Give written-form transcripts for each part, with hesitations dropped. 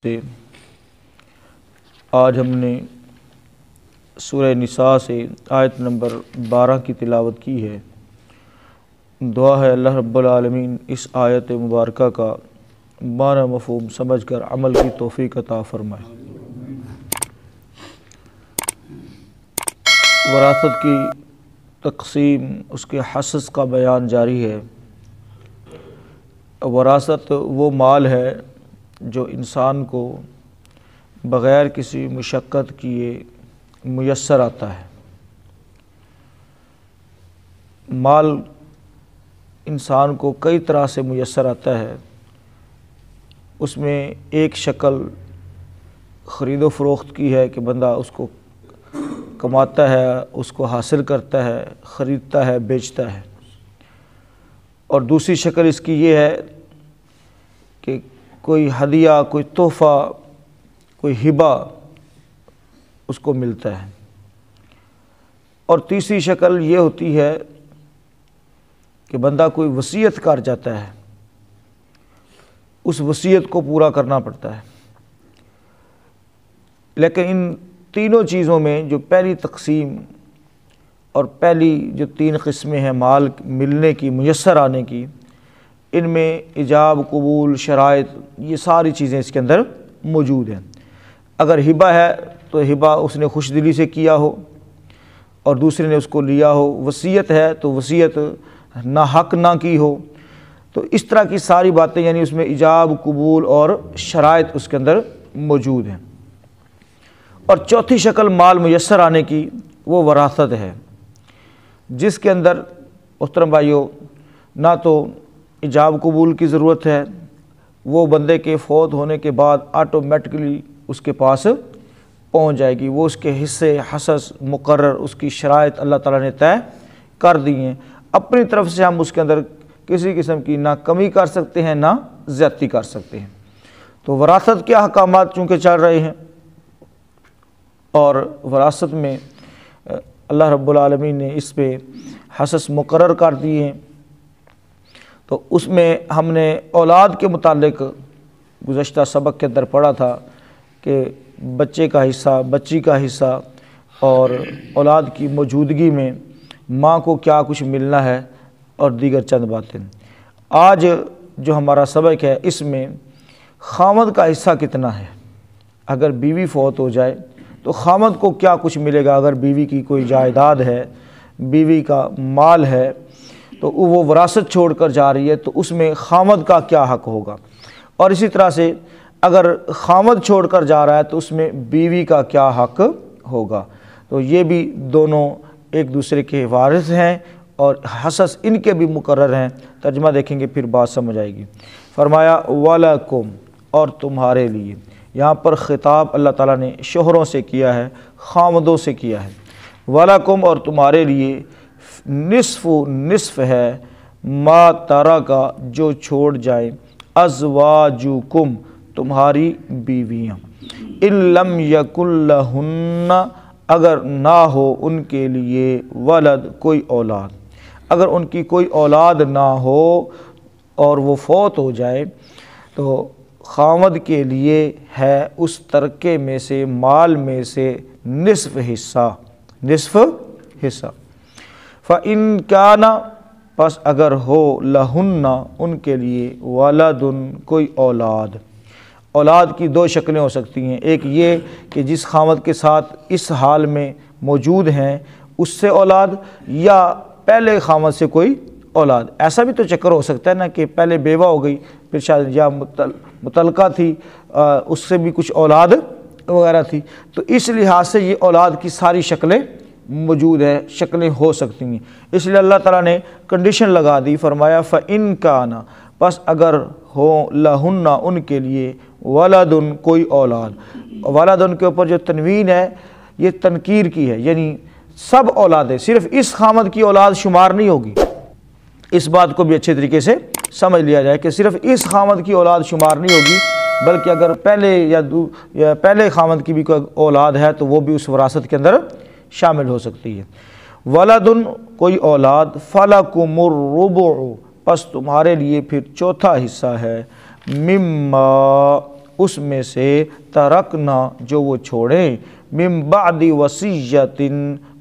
سے آج ہم نے سورہ نساء سے آیت نمبر 12 کی تلاوت کی ہے۔ دعا ہے اللہ رب العالمین اس آیت مبارکہ کا معنی مفہوم سمجھ کر عمل کی توفیق عطا فرمائے۔ وراثت کی تقسیم، اس کے حصص کا بیان جاری ہے۔ وراثت وہ مال ہے جو انسان کو بغیر کسی مشقت کیے میسر آتا ہے۔ مال انسان کو کئی طرح سے میسر آتا ہے، اس میں ایک شکل خرید و فروخت کی ہے کہ بندہ اس کو کماتا ہے، اس کو حاصل کرتا ہے، خریدتا ہے، بیچتا ہے، اور دوسری شکل اس کی یہ ہے کہ کوئی ہدیہ، کوئی تحفہ، کوئی ہبہ اس کو ملتا ہے، اور تیسری شکل یہ ہوتی ہے کہ بندہ کوئی وصیت کر جاتا ہے، اس وصیت کو پورا کرنا پڑتا ہے۔ لیکن ان تینوں چیزوں میں جو پہلی تقسیم اور پہلی جو تین قسمیں ہیں مال ملنے کی، میسر آنے کی، ان میں ایجاب، قبول، شرائط، یہ ساری چیزیں اس کے اندر موجود ہیں۔ اگر ہبہ ہے تو ہبہ اس نے خوش دلی سے کیا ہو اور دوسرے نے اس کو لیا ہو، وصیت ہے تو وصیت نہ حق نہ کی ہو، تو اس طرح کی ساری باتیں یعنی اس میں ایجاب، قبول اور شرائط اس کے اندر موجود ہیں۔ اور چوتھی شکل مال میسر آنے کی وہ وراثت ہے، جس کے اندر محترم بھائیو نہ تو ایجاب قبول کی ضرورت ہے، وہ بندے کے فوت ہونے کے بعد آٹومیٹکلی اس کے پاس پہنچ جائے گی، وہ اس کے حصے، حصص مقرر، اس کی شرائط اللہ تعالیٰ نے طے کر دی ہیں۔ اپنی طرف سے ہم اس کے اندر کسی قسم کی نہ کمی کر سکتے ہیں نہ زیادتی کر سکتے ہیں۔ تو وراثت کے احکامات چونکہ چل رہے ہیں، اور وراثت میں اللہ رب العالمین نے اس پہ حصص مقرر کر دیے ہیں، تو اس میں ہم نے اولاد کے متعلق گزشتہ سبق کے اندر پڑھا تھا کہ بچے کا حصہ، بچی کا حصہ، اور اولاد کی موجودگی میں ماں کو کیا کچھ ملنا ہے، اور دیگر چند باتیں۔ آج جو ہمارا سبق ہے اس میں خامد کا حصہ کتنا ہے، اگر بیوی فوت ہو جائے تو خامد کو کیا کچھ ملے گا، اگر بیوی کی کوئی جائیداد ہے، بیوی کا مال ہے تو وہ وراثت چھوڑ کر جا رہی ہے، تو اس میں خامد کا کیا حق ہوگا، اور اسی طرح سے اگر خامد چھوڑ کر جا رہا ہے تو اس میں بیوی کا کیا حق ہوگا۔ تو یہ بھی دونوں ایک دوسرے کے وارث ہیں اور حصص ان کے بھی مقرر ہیں۔ ترجمہ دیکھیں گے پھر بات سمجھ آئے گی۔ فرمایا وَلَكُمْ، اور تمہارے لیے، یہاں پر خطاب اللہ تعالیٰ نے شوہروں سے کیا ہے، خامدوں سے کیا ہے۔ وَلَكُمْ، اور تمہارے لیے، نصف ہے ما ترکا، جو چھوڑ جائیں، ازواجکم، تمہاری بیویاں، ان لم یکن لہن، اگر نہ ہو ان کے لیے، ولد، کوئی اولاد، اگر ان کی کوئی اولاد نہ ہو اور وہ فوت ہو جائے تو خامد کے لیے ہے اس ترکے میں سے، مال میں سے نصف حصہ، فَإِن كَانَ، پس اگر ہو، لہن، ان کے لیے، ولد، کوئی اولاد۔ اولاد کی دو شکلیں ہو سکتی ہیں، ایک یہ کہ جس خامد کے ساتھ اس حال میں موجود ہیں اس سے اولاد، یا پہلے خامد سے کوئی اولاد۔ ایسا بھی تو چکر ہو سکتا ہے نا کہ پہلے بیوہ ہو گئی، پھر شاید یا متعلقہ تھی، اس سے بھی کچھ اولاد وغیرہ تھی، تو اس لحاظ سے یہ اولاد کی ساری شکلیں موجود ہیں، شکلیں ہو سکتی ہیں۔ اس لیے اللہ تعالیٰ نے کنڈیشن لگا دی، فرمایا فَإِن كَانَ، پس اگر ہو، لہن، ان کے لیے، ولد، کوئی اولاد۔ ولد کے اوپر جو تنوین ہے یہ تنکیر کی ہے، یعنی سب اولادیں، صرف اس خامد کی اولاد شمار نہیں ہوگی۔ اس بات کو بھی اچھے طریقے سے سمجھ لیا جائے کہ صرف اس خامد کی اولاد شمار نہیں ہوگی، بلکہ اگر پہلے یا پہلے خامد کی بھی کوئی اولاد ہے تو وہ بھی اس وراثت کے اندر شامل ہو سکتی ہے۔ ولد، کوئی اولاد، فَلَكُمُ الرُّبُعُ، پس تمہارے لیے پھر چوتھا حصہ ہے، مما، اس میں سے ترکنا جو وہ چھوڑیں من بعد وصیت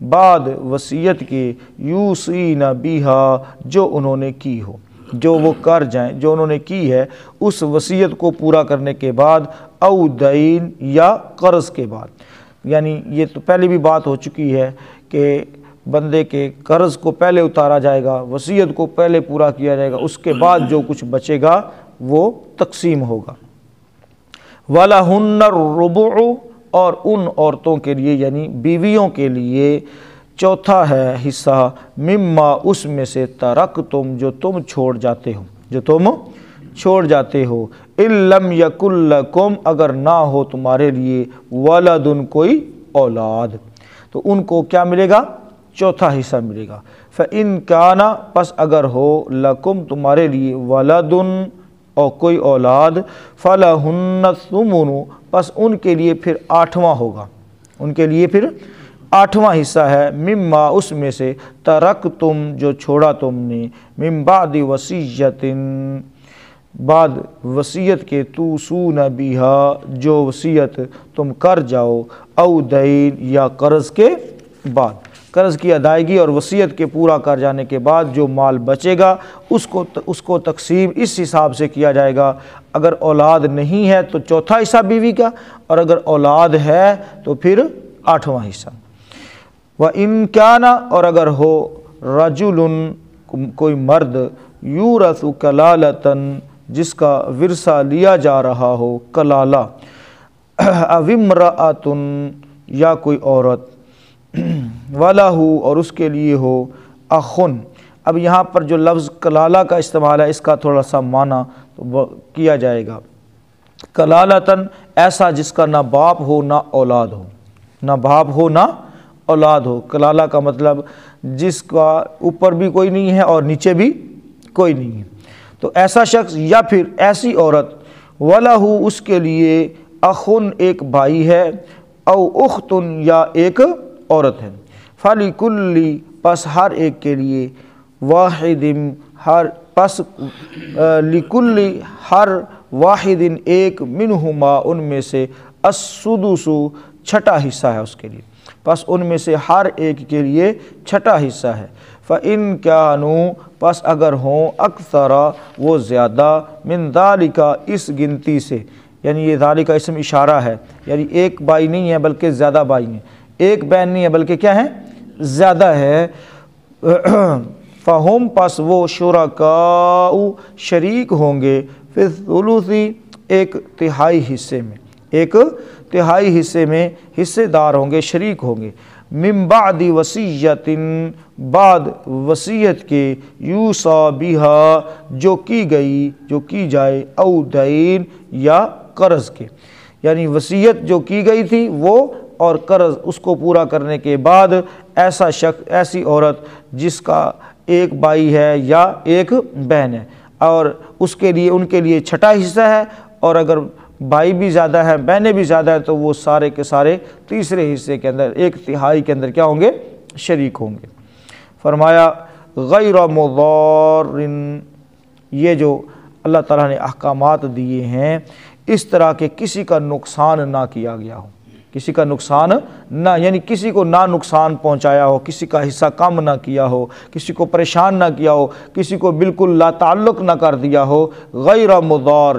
بعد وصیت کے یوصین بہا جو انہوں نے کی ہو، جو وہ کر جائیں جو انہوں نے کی ہے اس وصیت کو پورا کرنے کے بعد، او دین یا قرض کے بعد۔ یعنی یہ تو پہلے بھی بات ہو چکی ہے کہ بندے کے قرض کو پہلے اتارا جائے گا، وصیت کو پہلے پورا کیا جائے گا، اس کے بعد جو کچھ بچے گا وہ تقسیم ہوگا۔ وَلَهُنَّ الرُّبُعُ اور ان عورتوں کے لیے یعنی بیویوں کے لیے چوتھا ہے حصہ، مما اس میں سے ترکتم جو تم چھوڑ جاتے ہو، جو تم چھوڑ جاتے ہو، ان لم یکن لکم اگر نہ ہو تمہارے لیے، ولد کوئی اولاد، تو ان کو کیا ملے گا؟ چوتھا حصہ ملے گا۔ فَإِن كَانَ پس اگر ہو لکم تمہارے لیے، ولد اور کوئی اولاد، فَلَهُنَّ الثُّمُنُ پس ان کے لیے پھر آٹھواں ہوگا، ان کے لیے پھر آٹھواں حصہ ہے، مما اس میں سے ترکتم جو چھوڑا تم نے، من بعد وصیت بعد وصیت کے، توصون بہا جو وصیت تم کر جاؤ، او دین یا قرض کے بعد، قرض کی ادائیگی اور وصیت کے پورا کر جانے کے بعد جو مال بچے گا اس کو تقسیم اس حساب سے کیا جائے گا، اگر اولاد نہیں ہے تو چوتھا حصہ بیوی کا، اور اگر اولاد ہے تو پھر آٹھواں حصہ۔ وَإِن كَانَ اور اگر ہو رَجُلٌ کوئی مرد، یورث کلالتاً جس کا ورثہ لیا جا رہا ہو، کلالہ، او امرأۃ یا کوئی عورت، وَلَهُ اور اس کے لیے ہو، اخن۔ اب یہاں پر جو لفظ کلالہ کا استعمال ہے اس کا تھوڑا سا معنی تو کیا جائے گا، کلالتاً ایسا جس کا نہ باپ ہو نہ اولاد ہو، نہ باپ ہو نہ اولاد ہو۔ کلالہ کا مطلب جس کا اوپر بھی کوئی نہیں ہے اور نیچے بھی کوئی نہیں ہے، تو ایسا شخص یا پھر ایسی عورت، وَلَهُ اس کے لیے، اخن ایک بھائی ہے، او اختن یا ایک عورت ہے، فَلِكُلِّ پس ہر ایک کے لیے، واحد ہر پس لِكُلِّ ہر واحد ایک، منہما ان میں سے، السدس چھٹا حصہ ہے اس کے لیے، پس ان میں سے ہر ایک کے لیے چھٹا حصہ ہے۔ فَإِن كَانُوا پس اگر ہوں، اکثر وہ زیادہ، من ذالک اس گنتی سے، یعنی یہ ذالک اسم اشارہ ہے، یعنی ایک بھائی نہیں ہے بلکہ زیادہ بھائی ہیں، ایک بہن نہیں ہے بلکہ کیا ہے؟ زیادہ ہے۔ فَهُمْ پس وہ شرکاء شریک ہوں گے، فی الثلث ایک تہائی حصے میں، ایک تہائی حصے میں حصے دار ہوں گے، شریک ہوں گے، من بعد وصیت بعد وصیت کے، یوصی بہا جو کی گئی جو کی جائے، او دین یا قرض کے، یعنی وصیت جو کی گئی تھی وہ اور قرض اس کو پورا کرنے کے بعد ایسا شخص ایسی عورت جس کا ایک بھائی ہے یا ایک بہن ہے اور اس کے لیے ان کے لیے چھٹا حصہ ہے، اور اگر بھائی بھی زیادہ ہے بہنیں بھی زیادہ ہیں تو وہ سارے کے سارے تیسرے حصے کے اندر ایک تہائی کے اندر کیا ہوں گے؟ شریک ہوں گے۔ فرمایا غیر مضار، یہ جو اللہ تعالیٰ نے احکامات دیے ہیں اس طرح کے کسی کا نقصان نہ کیا گیا ہو، کسی کا نقصان نہ، یعنی کسی کو نہ نقصان پہنچایا ہو، کسی کا حصہ کم نہ کیا ہو، کسی کو پریشان نہ کیا ہو، کسی کو بالکل لا تعلق نہ کر دیا ہو، غیر مضار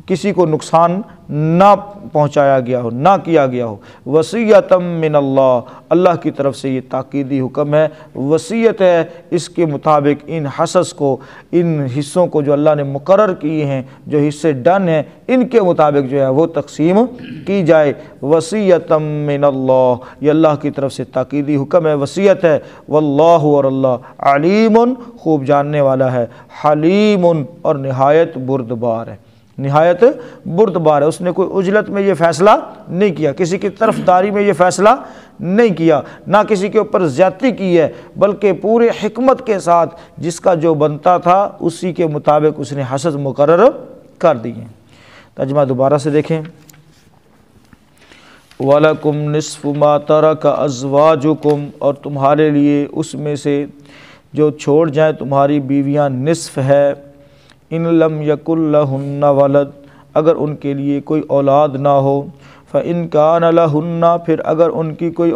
کسی کو نقصان نہ پہنچایا گیا ہو، نہ کیا گیا ہو، وصیۃ من اللہ، اللہ کی طرف سے یہ تاکیدی حکم ہے، وصیت ہے اس کے مطابق ان حصص کو، ان حصوں کو جو اللہ نے مقرر کیے ہیں، جو حصے ڈن ہیں ان کے مطابق جو ہے وہ تقسیم کی جائے، وصیۃ من اللہ، یہ اللہ کی طرف سے تاکیدی حکم ہے، وصیت ہے، واللہ اور اللہ علیم خوب جاننے والا ہے، حلیم اور نہایت بردبار ہے، نہایت بردبار ہے۔ اس نے کوئی عجلت میں یہ فیصلہ نہیں کیا، کسی کی طرفداری میں یہ فیصلہ نہیں کیا، نہ کسی کے اوپر زیادتی کی ہے، بلکہ پورے حکمت کے ساتھ جس کا جو بنتا تھا اسی کے مطابق اس نے حصص مقرر کر دی ہیں۔ ترجمہ دوبارہ سے دیکھیں، وَلَكُمْ نِصْفُ مَا تَرَكَ أَزْوَاجُكُمْ اور تمہارے لیے اس میں سے جو چھوڑ جائیں تمہاری بیویاں نصف ہے، ان لم یکن لہن ولد اگر ان کے لیے کوئی اولاد نہ ہو، فَإِن كَانَ لَهُنَّ پھر اگر ان کی کوئی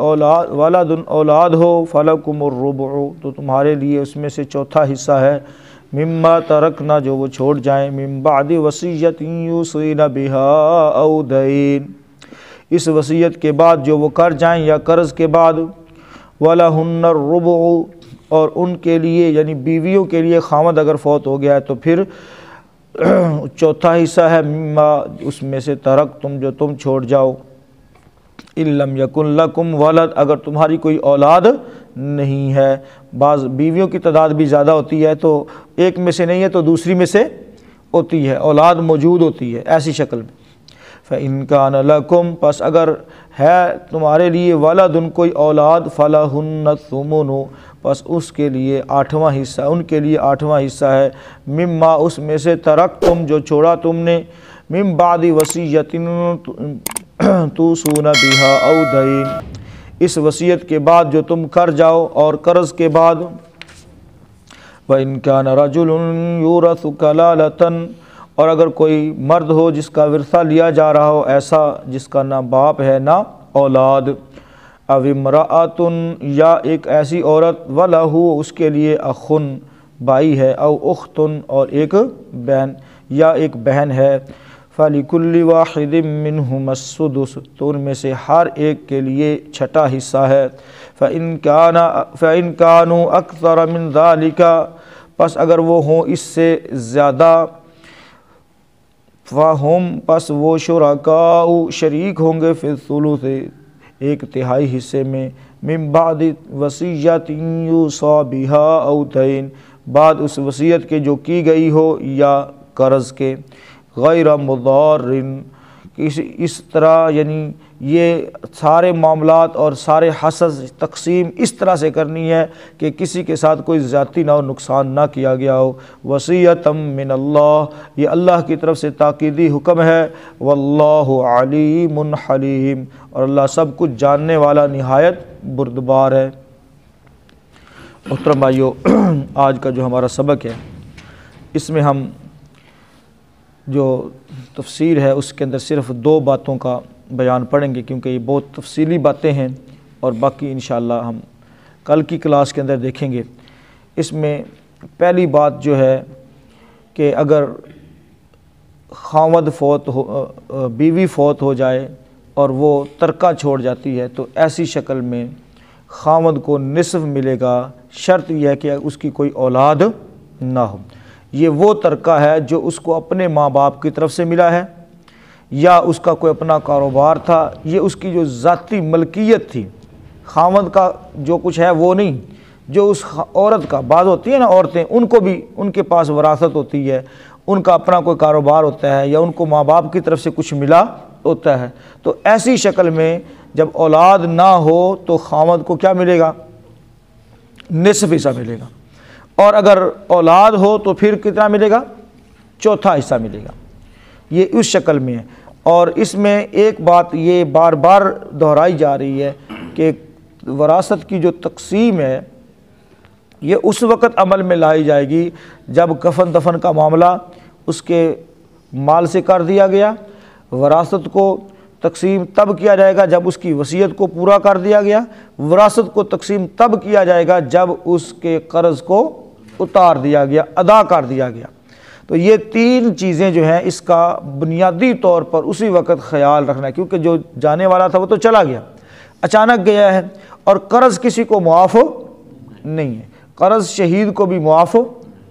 ولد اولاد ہو، فَلَكُمُ الرُّبُعُ تو تمہارے لیے اس میں سے چوتھا حصہ ہے، مما ترکنا جو وہ چھوڑ جائیں، من بعد وصیۃ یوصین بها او دین اس وصیت کے بعد جو وہ کر جائیں یا قرض کے بعد، وَلَهُنَّ الرُّبُعُ اور ان کے لیے یعنی بیویوں کے لیے خاوند اگر فوت ہو گیا ہے تو پھر چوتھا حصہ ہے، مما اس میں سے ترک تم جو تم چھوڑ جاؤ، ان لم یکن لکم ولد اگر تمہاری کوئی اولاد نہیں ہے۔ بعض بیویوں کی تعداد بھی زیادہ ہوتی ہے تو ایک میں سے نہیں ہے تو دوسری میں سے ہوتی ہے، اولاد موجود ہوتی ہے ایسی شکل میں۔ فَإِن كَانَ لَكُمْ پس اگر ہے تمہارے لیے ولد کوئی اولاد، فَلَهُنَّ الثُّمُنُ پس اس کے لیے آٹھواں حصہ، ان کے لیے آٹھواں حصہ ہے، مما اس میں سے ترک تم جو چھوڑا تم نے، من بعد وصیۃ توصون بها او دین اس وصیت کے بعد جو تم کر جاؤ اور قرض کے بعد۔ وَإِن كَانَ رَجُلٌ يُورَثُ كَلَالَةً اور اگر کوئی مرد ہو جس کا ورثہ لیا جا رہا ہو، ایسا جس کا نہ باپ ہے نہ اولاد، او امرأۃ یا ایک ایسی عورت، وَلَهُ اس کے لیے اخٌ بھائی ہے، او اختٌ اور ایک بہن یا ایک بہن ہے، فَلِكُلِّ وَاحِدٍ مِّنْهُمَا السُّدُسُ تو ان میں سے ہر ایک کے لیے چھٹا حصہ ہے۔ فَإِن كَانُوا أَكْثَرَ مِنْ ذَلِكَ پس اگر وہ ہوں اس سے زیادہ، فَهُمْ پس وہ شُرَكَاءُ شریک ہوں گے، فِي الثُّلُثِ ایک تہائی حصے میں، من بعد وصیۃ یوصی بها او دین بعد اس وصیت کے جو کی گئی ہو یا قرض کے، غیر مضار اس طرح یعنی یہ سارے معاملات اور سارے حصص تقسیم اس طرح سے کرنی ہے کہ کسی کے ساتھ کوئی زیادتی نہ ہو، نقصان نہ کیا گیا ہو۔ وصیۃ من اللہ یہ اللہ کی طرف سے تاکیدی حکم ہے، واللہ علیم حلیم اور اللہ سب کچھ جاننے والا نہایت بردبار ہے۔ محترم بھائیو، آج کا جو ہمارا سبق ہے اس میں ہم جو تفسیر ہے اس کے اندر صرف دو باتوں کا بیان پڑھیں گے، کیونکہ یہ بہت تفصیلی باتیں ہیں اور باقی انشاءاللہ ہم کل کی کلاس کے اندر دیکھیں گے۔ اس میں پہلی بات جو ہے کہ اگر خاوند فوت ہو، بیوی فوت ہو جائے اور وہ ترکہ چھوڑ جاتی ہے تو ایسی شکل میں خاوند کو نصف ملے گا، شرط یہ ہے کہ اس کی کوئی اولاد نہ ہو۔ یہ وہ ترکہ ہے جو اس کو اپنے ماں باپ کی طرف سے ملا ہے یا اس کا کوئی اپنا کاروبار تھا، یہ اس کی جو ذاتی ملکیت تھی، خاوند کا جو کچھ ہے وہ نہیں، جو اس عورت کا، بعض ہوتی ہیں نا عورتیں، ان کو بھی ان کے پاس وراثت ہوتی ہے، ان کا اپنا کوئی کاروبار ہوتا ہے یا ان کو ماں باپ کی طرف سے کچھ ملا ہوتا ہے، تو ایسی شکل میں جب اولاد نہ ہو تو خاوند کو کیا ملے گا؟ نصف حصہ ملے گا، اور اگر اولاد ہو تو پھر کتنا ملے گا؟ چوتھا حصہ ملے گا۔ یہ اس شکل میں ہے، اور اس میں ایک بات یہ بار بار دہرائی جا رہی ہے کہ وراثت کی جو تقسیم ہے یہ اس وقت عمل میں لائی جائے گی جب کفن دفن کا معاملہ اس کے مال سے کر دیا گیا، وراثت کو تقسیم تب کیا جائے گا جب اس کی وصیت کو پورا کر دیا گیا، وراثت کو تقسیم تب کیا جائے گا جب اس کے قرض کو اتار دیا گیا، ادا کر دیا گیا۔ تو یہ تین چیزیں جو ہیں اس کا بنیادی طور پر اسی وقت خیال رکھنا ہے، کیونکہ جو جانے والا تھا وہ تو چلا گیا، اچانک گیا ہے، اور قرض کسی کو معاف نہیں ہے، قرض شہید کو بھی معاف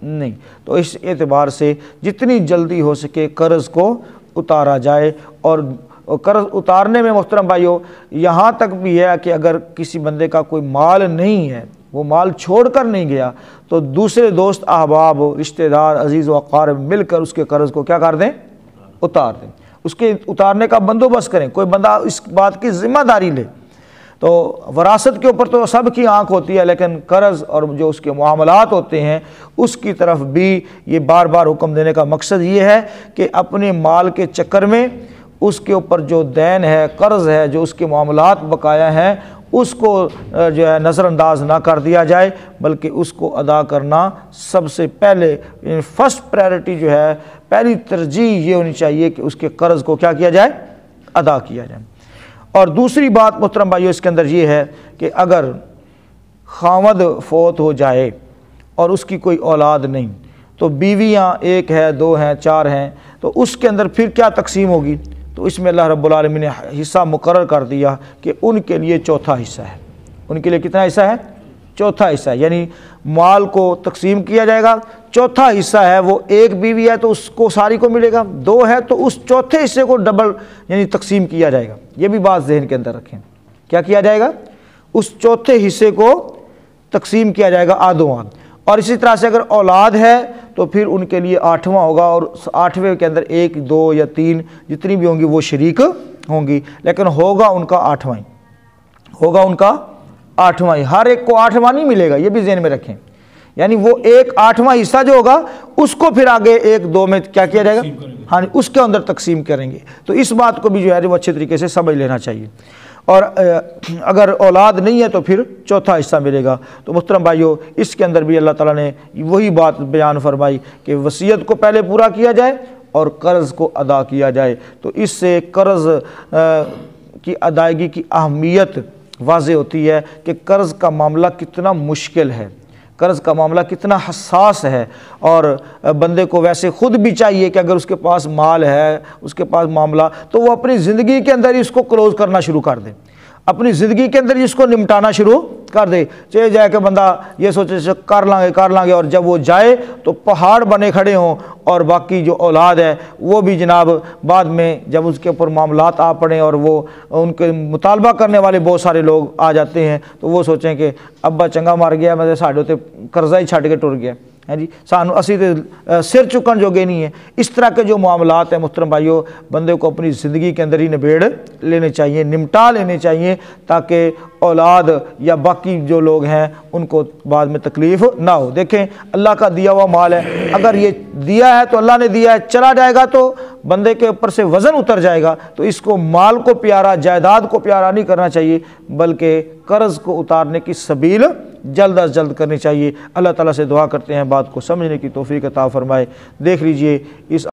نہیں، تو اس اعتبار سے جتنی جلدی ہو سکے قرض کو اتارا جائے۔ اور قرض اتارنے میں محترم بھائیو یہاں تک بھی ہے کہ اگر کسی بندے کا کوئی مال نہیں ہے، وہ مال چھوڑ کر نہیں گیا، تو دوسرے دوست احباب رشتہ دار عزیز و اقارب مل کر اس کے قرض کو کیا کر دیں؟ اتار دیں، اس کے اتارنے کا بندوبست کریں، کوئی بندہ اس بات کی ذمہ داری لے۔ تو وراثت کے اوپر تو سب کی آنکھ ہوتی ہے، لیکن قرض اور جو اس کے معاملات ہوتے ہیں اس کی طرف بھی یہ بار بار حکم دینے کا مقصد یہ ہے کہ اپنے مال کے چکر میں اس کے اوپر جو دین ہے، قرض ہے، جو اس کے معاملات بقایا ہیں، اس کو جو ہے نظر انداز نہ کر دیا جائے، بلکہ اس کو ادا کرنا سب سے پہلے فرسٹ پرائرٹی جو ہے، پہلی ترجیح یہ ہونی چاہیے کہ اس کے قرض کو کیا کیا جائے؟ ادا کیا جائے۔ اور دوسری بات محترم بھائیو اس کے اندر یہ ہے کہ اگر خاوند فوت ہو جائے اور اس کی کوئی اولاد نہیں، تو بیویاں 1 ہے، 2 ہیں، 4 ہیں، تو اس کے اندر پھر کیا تقسیم ہوگی؟ تو اس میں اللہ رب العالمین نے حصہ مقرر کر دیا کہ ان کے لیے چوتھا حصہ ہے۔ ان کے لیے کتنا حصہ ہے؟ چوتھا حصہ ہے، یعنی مال کو تقسیم کیا جائے گا، چوتھا حصہ ہے وہ 1 بیوی ہے تو اس کو ساری کو ملے گا، 2 ہے تو اس چوتھے حصے کو ڈبل یعنی تقسیم کیا جائے گا۔ یہ بھی بات ذہن کے اندر رکھیں، کیا کیا جائے گا؟ اس چوتھے حصے کو تقسیم کیا جائے گا آدھوں آدھ۔ اور اسی طرح سے اگر اولاد ہے تو پھر ان کے لیے 8واں ہوگا، اور 8ویں کے اندر 1، 2 یا 3 جتنی بھی ہوں گی وہ شریک ہوں گی، لیکن ہوگا ان کا 8واں ہی، ہوگا ان کا 8واں ہی۔ ہر ایک کو 8واں نہیں ملے گا، یہ بھی ذہن میں رکھیں، یعنی وہ 8واں حصہ جو ہوگا اس کو پھر آگے 1، 2 میں کیا کیا جائے گا؟ ہاں اس کے اندر تقسیم کریں گے۔ تو اس بات کو بھی جو ہے وہ اچھے طریقے سے سمجھ لینا چاہیے۔ اور اگر اولاد نہیں ہے تو پھر چوتھا حصہ ملے گا۔ تو محترم بھائیو اس کے اندر بھی اللہ تعالیٰ نے وہی بات بیان فرمائی کہ وصیت کو پہلے پورا کیا جائے اور قرض کو ادا کیا جائے۔ تو اس سے قرض کی ادائیگی کی اہمیت واضح ہوتی ہے کہ قرض کا معاملہ کتنا مشکل ہے، قرض کا معاملہ کتنا حساس ہے، اور بندے کو ویسے خود بھی چاہیے کہ اگر اس کے پاس مال ہے، اس کے پاس معاملہ، تو وہ اپنی زندگی کے اندر ہی اس کو کلوز کرنا شروع کر دے، اپنی زندگی کے اندر ہی اس کو نمٹانا شروع کر دے۔ چلے جائے کہ بندہ یہ سوچے کر لیں گے، اور جب وہ جائے تو پہاڑ بنے کھڑے ہوں، اور باقی جو اولاد ہے وہ بھی جناب بعد میں جب اس کے اوپر معاملات آ پڑیں اور وہ ان کے مطالبہ کرنے والے بہت سارے لوگ آ جاتے ہیں، تو وہ سوچیں کہ ابا چنگا مر گیا، مطلب ساڈے تے قرضہ ہی چھڈ کے ٹر گیا ہے جی، سانو اسی تے سر چکن جوگے نہیں ہیں۔ اس طرح کے جو معاملات ہیں محترم بھائیو، بندے کو اپنی زندگی کے اندر ہی نبیڑ لینے چاہیے، نمٹا لینے چاہیے، تاکہ اولاد یا باقی جو لوگ ہیں ان کو بعد میں تکلیف نہ ہو۔ دیکھیں اللہ کا دیا ہوا مال ہے، اگر یہ دیا ہے تو اللہ نے دیا ہے، چلا جائے گا تو بندے کے اوپر سے وزن اتر جائے گا۔ تو اس کو مال کو پیارا، جائیداد کو پیارا نہیں کرنا چاہیے، بلکہ قرض کو اتارنے کی سبیل جلد از جلد کرنی چاہیے۔ اللہ تعالیٰ سے دعا کرتے ہیں بات کو سمجھنے کی توفیق عطا فرمائے۔ دیکھ لیجئے اس